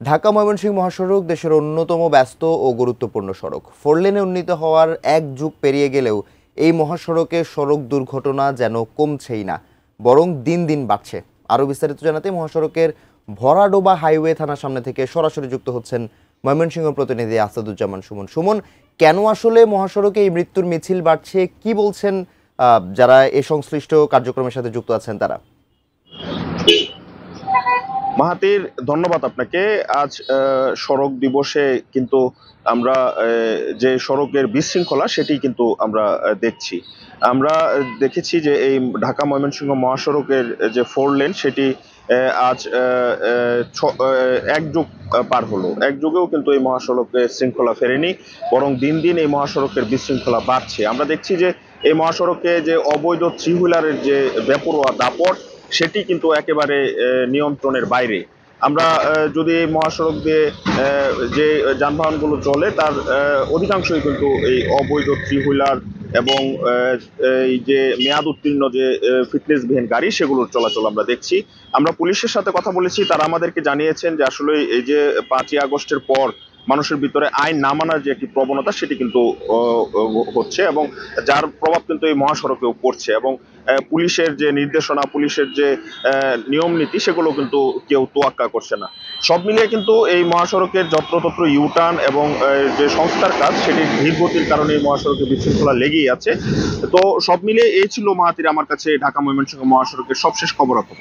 ঢাকা ময়মনসিংহ মহাসড়ক দেশের অন্যতম ব্যস্ত ও গুরুত্বপূর্ণ সড়ক। 4 লেনে উন্নীত হওয়ার এক যুগ পেরিয়ে গেলেও এই মহাসড়কে সড়ক দুর্ঘটনা যেন কমছেই না, বরং দিন দিন বাড়ছে। আরও বিস্তারিত জানাতে মহাসড়কের ভরাডোবা হাইওয়ে থানার সামনে থেকে সরাসরি যুক্ত হচ্ছেন ময়মনসিংহ প্রতিনিধি আসাদুজ্জামান সুমন। সুমন, কেন আসলে মহাসড়কে এই মৃত্যুর মিছিল বাড়ছে, কি বলছেন যারা এ সংশ্লিষ্ট কার্যক্রমের সাথে যুক্ত আছেন তারা? মাহাতির, ধন্যবাদ আপনাকে। আজ সড়ক দিবসে কিন্তু আমরা যে সড়কের বিশৃঙ্খলা সেটি কিন্তু আমরা দেখছি। আমরা দেখেছি যে এই ঢাকা ময়মনসিংহ মহাসড়কের যে 4 লেন সেটি আজ এক যুগ পার হলো। এক যুগেও কিন্তু এই মহাসড়কে শৃঙ্খলা ফেরেনি, বরং দিন দিন এই মহাসড়কের বিশৃঙ্খলা বাড়ছে। আমরা দেখছি যে এই মহাসড়কে যে অবৈধ থ্রি হুইলারের যে বেপরোয়া দাপট সেটি কিন্তু একেবারে নিয়ন্ত্রণের বাইরে। আমরা যদি এই মহাসড়ক দিয়ে যে যানবাহনগুলো চলে তার অধিকাংশই কিন্তু এই অবৈধ থ্রি হুইলার এবং এই যে মেয়াদ উত্তীর্ণ যে ফিটনেসবিহীন গাড়ি সেগুলোর চলাচল আমরা দেখছি। আমরা পুলিশের সাথে কথা বলেছি, তারা আমাদেরকে জানিয়েছেন যে আসলে এই যে 5ই আগস্টের পর মানুষের ভিতরে আইন না মানার যে একটি প্রবণতা সেটি কিন্তু হচ্ছে, এবং যার প্রভাব কিন্তু এই মহাসড়কেও পড়ছে। এবং পুলিশের যে নির্দেশনা, পুলিশের যে নিয়ম নীতি সেগুলো কিন্তু কেউ তোয়াক্কা করছে না। সব মিলিয়ে কিন্তু এই মহাসড়কের যত্রতত্র ইউটার্ন এবং যে সংস্কার কাজ সেটির ধীর গতির কারণে এই মহাসড়কে বিশৃঙ্খলা লেগেই আছে। তো সব মিলিয়ে এই ছিল মাহাতির আমার কাছে ঢাকা ময়মনসিংহ মহাসড়কের সবশেষ খবরাখবর।